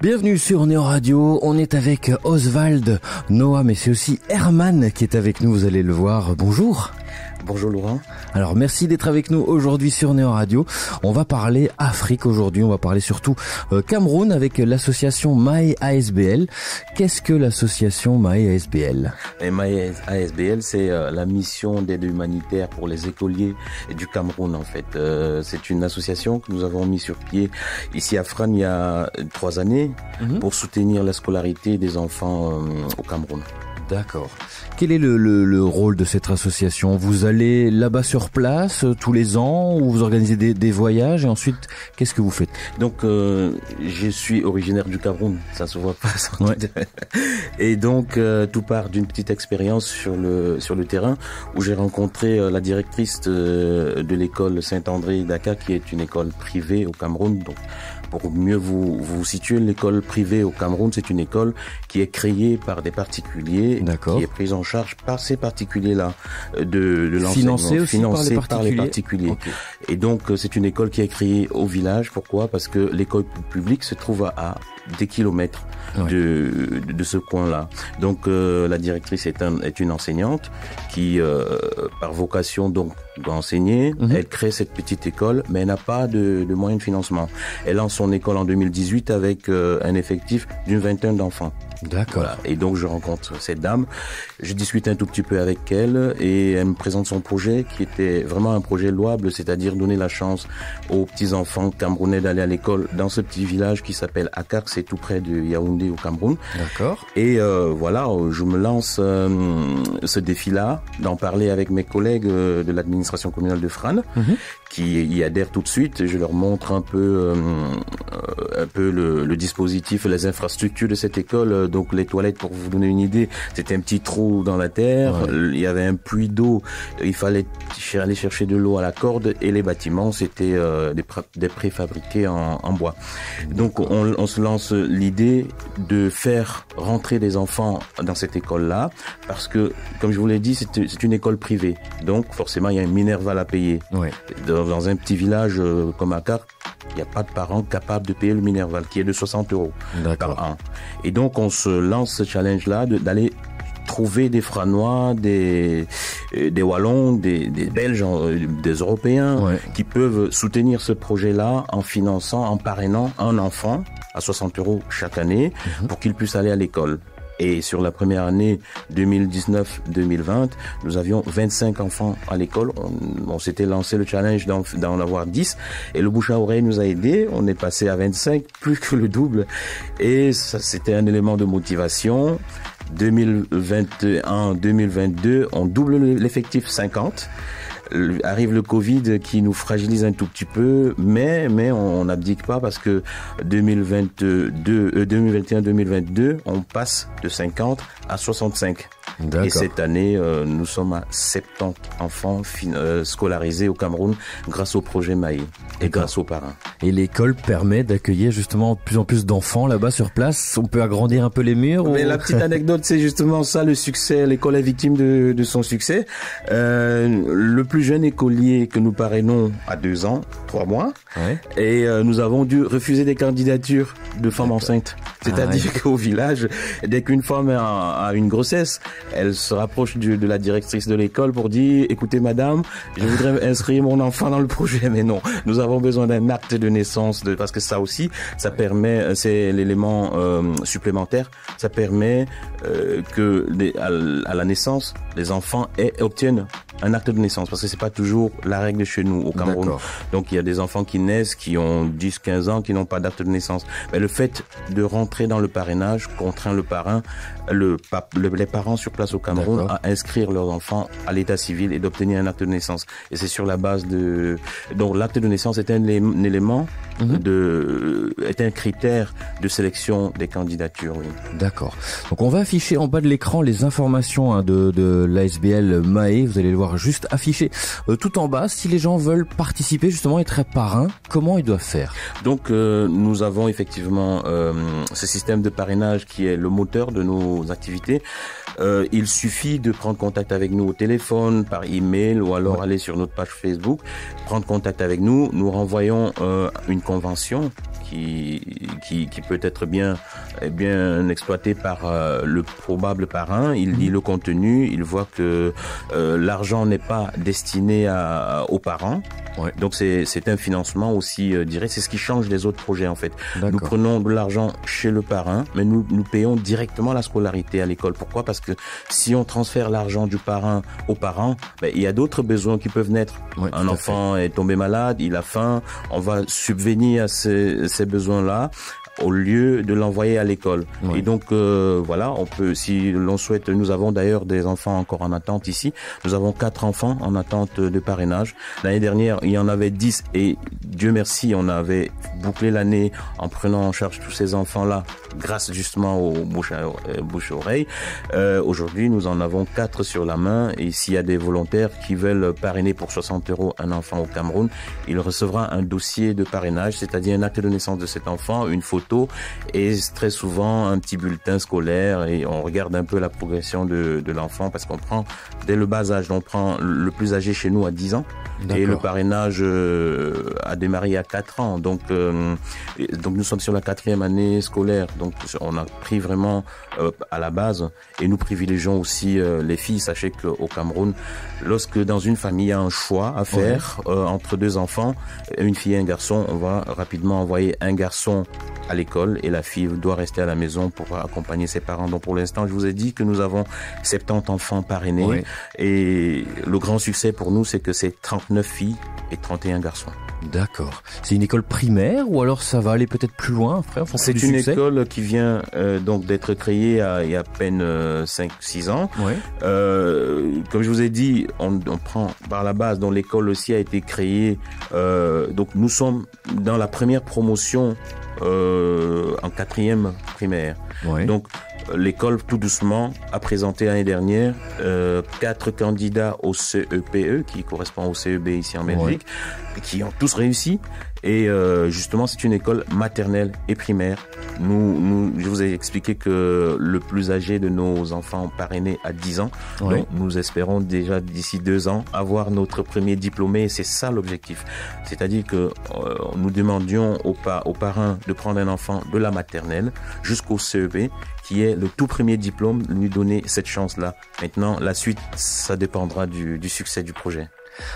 Bienvenue sur Néo Radio, on est avec Oswald, Noah, mais c'est aussi Herman qui est avec nous, vous allez le voir. Bonjour. Bonjour Laurent. Alors merci d'être avec nous aujourd'hui sur Néo Radio. On va parler Afrique aujourd'hui, on va parler surtout Cameroun avec l'association Maé ASBL. Qu'est-ce que l'association Maé ASBL? Maé ASBL, c'est la mission d'aide humanitaire pour les écoliers du Cameroun en fait. C'est une association que nous avons mis sur pied ici à Fran il y a 3 années pour soutenir la scolarité des enfants au Cameroun. D'accord. Quel est le rôle de cette association? Vous allez là-bas sur place tous les ans ou vous organisez des voyages et ensuite qu'est-ce que vous faites? Donc je suis originaire du Cameroun, ça se voit pas. Ouais. Et donc tout part d'une petite expérience sur le terrain où j'ai rencontré la directrice de l'école Saint-André d'Aka qui est une école privée au Cameroun. Donc pour mieux vous situer, l'école privée au Cameroun, c'est une école qui est créée par des particuliers, qui est prise en charge par ces particuliers-là, de l'enseignement, financée par les particuliers. Okay. Et donc, c'est une école qui est créée au village. Pourquoi? Parce que l'école publique se trouve à des kilomètres de ce coin-là. Donc, la directrice est une enseignante qui, par vocation, donc, doit enseigner. Elle crée cette petite école, mais elle n'a pas de moyens de financement. Elle lance son école en 2018 avec un effectif d'une vingtaine d'enfants. D'accord. Voilà. Et donc je rencontre cette dame, je discute un tout petit peu avec elle et elle me présente son projet qui était vraiment un projet louable, c'est-à-dire donner la chance aux petits enfants camerounais d'aller à l'école dans ce petit village qui s'appelle Akar, c'est tout près de Yaoundé au Cameroun. D'accord. Et voilà, je me lance ce défi-là, d'en parler avec mes collègues de l'administration communale de Fran, qui y adhèrent tout de suite. Je leur montre un peu le dispositif, les infrastructures de cette école. Donc les toilettes, pour vous donner une idée, c'était un petit trou dans la terre. Il y avait un puits d'eau. Il fallait aller chercher de l'eau à la corde. Et les bâtiments, c'était des préfabriqués en bois. Donc on se lance l'idée de faire rentrer des enfants dans cette école-là, parce que, comme je vous l'ai dit, c'est une école privée. Donc forcément, il y a un Minerval à payer. Dans un petit village comme Akar, il n'y a pas de parents capables de payer le Minerval, qui est de 60 € par an. Et donc, on se lance ce challenge-là d'aller trouver des Franois, des Wallons, des Belges, des Européens qui peuvent soutenir ce projet-là en finançant, en parrainant un enfant à 60 € chaque année pour qu'il puisse aller à l'école. Et sur la première année 2019-2020, nous avions 25 enfants à l'école. On s'était lancé le challenge d'en avoir 10. Et le bouche à oreille nous a aidés. On est passé à 25, plus que le double. Et ça, c'était un élément de motivation. 2021-2022, on double l'effectif 50. Arrive le Covid qui nous fragilise un tout petit peu, mais on n'abdique pas parce que 2021-2022, on passe de 50 à 65. Et cette année, nous sommes à 70 enfants scolarisés au Cameroun grâce au projet Maé et grâce aux parrains. Et l'école permet d'accueillir justement de plus en plus d'enfants là-bas sur place. On peut agrandir un peu les murs. Mais la petite anecdote, c'est justement ça, le succès. L'école est victime de son succès. Le plus jeune écolier que nous parrainons a 2 ans, 3 mois. Et nous avons dû refuser des candidatures de femmes enceintes. C'est-à-dire qu'au village, dès qu'une femme a une grossesse, elle se rapproche de la directrice de l'école pour dire: écoutez madame, je voudrais inscrire mon enfant dans le projet. Mais non, nous avons besoin d'un acte de naissance, parce que ça aussi, ça permet, c'est l'élément supplémentaire, ça permet que à la naissance, les enfants obtiennent un acte de naissance, parce que c'est pas toujours la règle chez nous au Cameroun. Donc il y a des enfants qui naissent, qui ont 10-15 ans, qui n'ont pas d'acte de naissance. Mais le fait de rentrer dans le parrainage contraint le parrain, les parents sur place au Cameroun à inscrire leurs enfants à l'état civil et d'obtenir un acte de naissance. Et c'est sur la base de... Donc l'acte de naissance est un élément, est un critère de sélection des candidatures. Oui. D'accord. Donc on va afficher en bas de l'écran les informations de l'ASBL Maé. Vous allez le voir juste affiché tout en bas. Si les gens veulent participer, justement, être parrains, comment ils doivent faire? Donc nous avons effectivement ce système de parrainage qui est le moteur de nos activités. Il suffit de prendre contact avec nous au téléphone, par email ou alors aller sur notre page Facebook, prendre contact avec nous. Nous renvoyons une convention qui peut être bien exploité par le probable parrain. Il lit le contenu, il voit que l'argent n'est pas destiné aux parents. Ouais. Donc c'est un financement aussi direct. C'est ce qui change des autres projets en fait. D'accord. Nous prenons de l'argent chez le parrain, mais nous payons directement la scolarité à l'école. Pourquoi? Parce que si on transfère l'argent du parrain aux parents, il y a d'autres besoins qui peuvent naître. Ouais, un enfant est tombé malade, il a faim, on va subvenir à ces besoins-là au lieu de l'envoyer à l'école. Oui. Et donc voilà, on peut, si l'on souhaite, nous avons d'ailleurs des enfants encore en attente ici. Nous avons 4 enfants en attente de parrainage. L'année dernière, il y en avait 10 et Dieu merci, on avait bouclé l'année en prenant en charge tous ces enfants-là grâce justement aux bouche-oreille. Aujourd'hui, nous en avons 4 sur la main et s'il y a des volontaires qui veulent parrainer pour 60 € un enfant au Cameroun, il recevra un dossier de parrainage, c'est-à-dire un acte de naissance de cet enfant, une photo et très souvent un petit bulletin scolaire et on regarde un peu la progression de l'enfant parce qu'on prend dès le bas âge, on prend le plus âgé chez nous à 10 ans. D'accord. Et le parrainage a démarré à 4 ans. Donc nous sommes sur la 4e année scolaire. Donc on a pris vraiment à la base et nous privilégions aussi les filles. Sachez qu'au Cameroun, lorsque dans une famille il y a un choix à faire entre 2 enfants, une fille et un garçon, on va rapidement envoyer un garçon à l'école et la fille doit rester à la maison pour accompagner ses parents. Donc pour l'instant, je vous ai dit que nous avons 70 enfants parrainés et le grand succès pour nous, c'est que c'est 39 filles et 31 garçons. D'accord. C'est une école primaire ou alors ça va aller peut-être plus loin, frère? C'est une école qui vient donc d'être créée il y a à peine 5-6 ans. Ouais. Comme je vous ai dit, on prend par la base, donc l'école aussi a été créée. Donc nous sommes dans la première promotion en 4e primaire. Ouais. Donc l'école tout doucement a présenté l'année dernière 4 candidats au CEPE qui correspond au CEB ici en Belgique, qui ont tous réussi. Et justement, c'est une école maternelle et primaire. Je vous ai expliqué que le plus âgé de nos enfants parrainés a 10 ans. Ouais. Donc, nous espérons déjà d'ici 2 ans avoir notre premier diplômé. Et c'est ça l'objectif. C'est-à-dire que nous demandions aux parrains de prendre un enfant de la maternelle jusqu'au CEB, qui est le tout premier diplôme, lui donner cette chance-là. Maintenant, la suite, ça dépendra du succès du projet.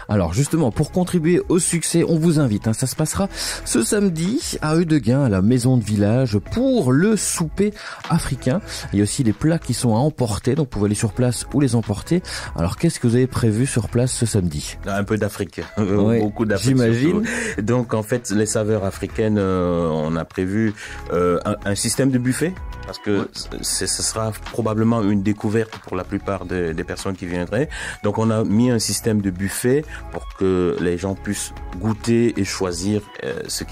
Alors justement, pour contribuer au succès, on vous invite, ça se passera ce samedi à Eudeguin, à la maison de village, pour le souper africain. Il y a aussi les plats qui sont à emporter, donc vous pouvez aller sur place ou les emporter. Alors qu'est-ce que vous avez prévu sur place ce samedi? Un peu d'Afrique, beaucoup d'Afrique. J'imagine. Surtout. Donc en fait, les saveurs africaines, on a prévu un système de buffet, parce que ce sera probablement une découverte pour la plupart des personnes qui viendraient. Donc on a mis un système de buffet pour que les gens puissent goûter et choisir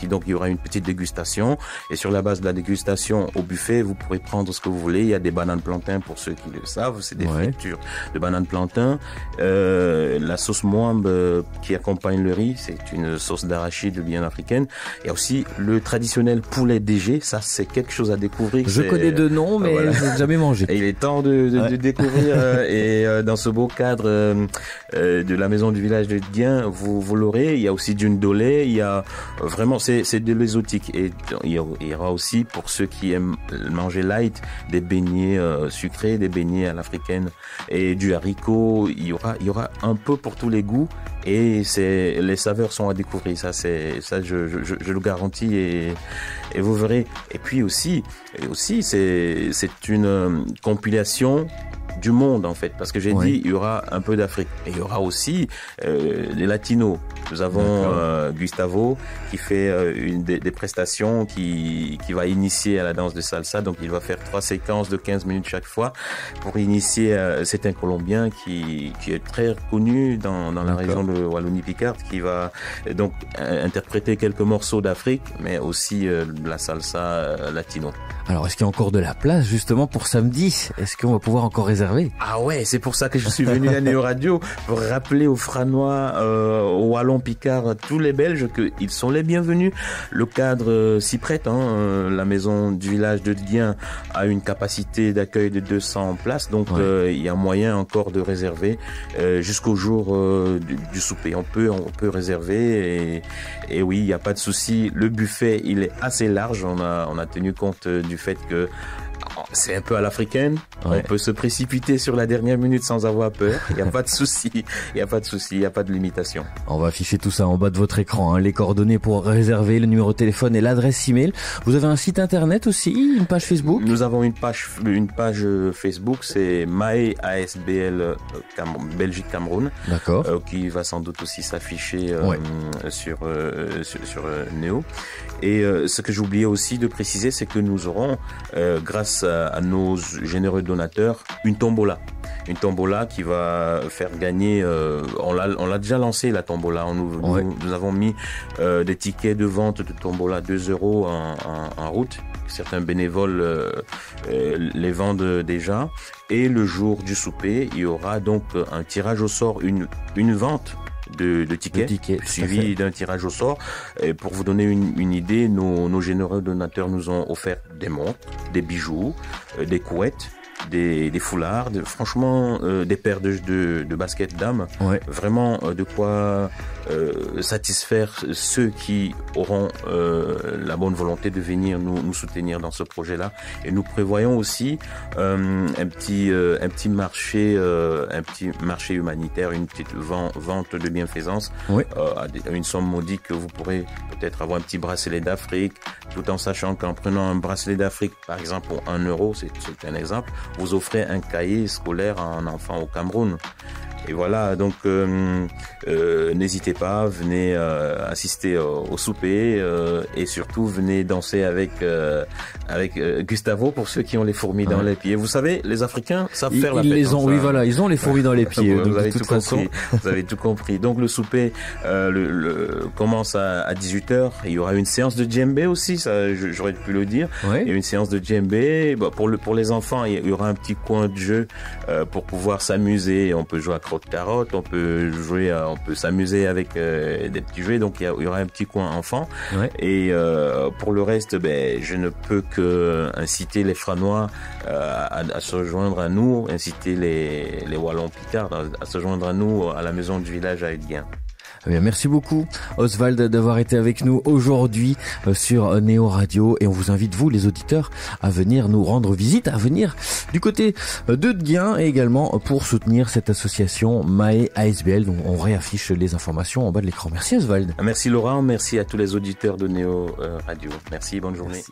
donc il y aura une petite dégustation et sur la base de la dégustation au buffet vous pourrez prendre ce que vous voulez. Il y a des bananes plantains pour ceux qui le savent, c'est des fritures de bananes plantains. La sauce moambe qui accompagne le riz, c'est une sauce d'arachide bien africaine. Il y a aussi le traditionnel poulet DG, ça c'est quelque chose à découvrir. Je connais de nom mais je n'ai jamais mangé. Et il est temps de découvrir et dans ce beau cadre de la maison du village de Dien, vous l'aurez. Il y a aussi du ndolé, il y a vraiment, c'est de l'exotique. Et il y aura aussi, pour ceux qui aiment manger light, des beignets sucrés, des beignets à l'africaine et du haricot. Il y aura un peu pour tous les goûts et les saveurs sont à découvrir. Ça, je le garantis et vous verrez. Et puis aussi, c'est une compilation du monde en fait, parce que j'ai dit il y aura un peu d'Afrique et il y aura aussi les latinos. Nous avons Gustavo qui fait des prestations qui va initier à la danse de salsa, donc il va faire 3 séquences de 15 minutes chaque fois pour initier. C'est un Colombien qui est très connu dans la région de Wallonie-Picarde, qui va donc interpréter quelques morceaux d'Afrique mais aussi de la salsa latino. Alors, est-ce qu'il y a encore de la place justement pour samedi? Est-ce qu'on va pouvoir encore réserver? Ah ouais, c'est pour ça que je suis venu à Néo Radio, pour rappeler aux Franois, aux Wallons Picards, tous les Belges qu'ils sont les bienvenus. Le cadre s'y prête, hein. La maison du village de Dguin a une capacité d'accueil de 200 places, donc il y a moyen encore de réserver jusqu'au jour du souper. On peut réserver et oui, il n'y a pas de souci. Le buffet, il est assez large. On a tenu compte du fait que c'est un peu à l'africaine. Ouais. On peut se précipiter sur la dernière minute sans avoir peur. Il n'y a pas de souci. Il n'y a pas de souci. Il n'y a pas de limitation. On va afficher tout ça en bas de votre écran, hein. Les coordonnées pour réserver, le numéro de téléphone et l'adresse email. Vous avez un site internet aussi, une page Facebook? Nous avons une page Facebook, c'est My ASBL Belgique Cameroun. D'accord. Qui va sans doute aussi s'afficher sur Néo. Et ce que j'oubliais aussi de préciser, c'est que nous aurons, grâce à nos généreux donateurs, une tombola. Une tombola qui va faire gagner, on l'a déjà lancé la tombola. Nous avons mis des tickets de vente de tombola 2 € en route. Certains bénévoles les vendent déjà. Et le jour du souper, il y aura donc un tirage au sort, une vente de tickets suivi d'un tirage au sort. Et pour vous donner une idée, nos généreux donateurs nous ont offert des montres, des bijoux, des couettes, des foulards, franchement des paires de baskets dames. Vraiment de quoi satisfaire ceux qui auront la bonne volonté de venir nous soutenir dans ce projet-là. Et nous prévoyons aussi un petit marché humanitaire, une petite vente de bienfaisance à une somme modique que vous pourrez peut-être avoir un petit bracelet d'Afrique, tout en sachant qu'en prenant un bracelet d'Afrique, par exemple pour 1 €, c'est un exemple, vous offrez un cahier scolaire à un enfant au Cameroun. Et voilà, donc n'hésitez pas, venez assister au souper et surtout venez danser avec Gustavo pour ceux qui ont les fourmis dans les pieds. Vous savez, les Africains savent faire la fête. Ils ont les fourmis dans les pieds. Vous avez tout compris. Vous avez tout compris. Donc le souper commence à 18h. Il y aura une séance de djembé aussi, ça j'aurais pu le dire. Il y a une séance de djembé. Pour les enfants, il y aura un petit coin de jeu pour pouvoir s'amuser. On peut jouer à crotte-carotte, on peut s'amuser avec des petits jouets, donc il y aura un petit coin enfant. Et pour le reste, je ne peux que inciter les Franois à se joindre à nous, inciter les Wallons Picards à se joindre à nous à la maison du village à Dguin. Bien, merci beaucoup Oswald d'avoir été avec nous aujourd'hui sur Néo Radio, et on vous invite, vous les auditeurs, à venir nous rendre visite, à venir du côté de Dguin et également pour soutenir cette association My ASBL. Donc on réaffiche les informations en bas de l'écran. Merci Oswald. Merci Laurent, merci à tous les auditeurs de Néo Radio. Merci, bonne journée. Merci.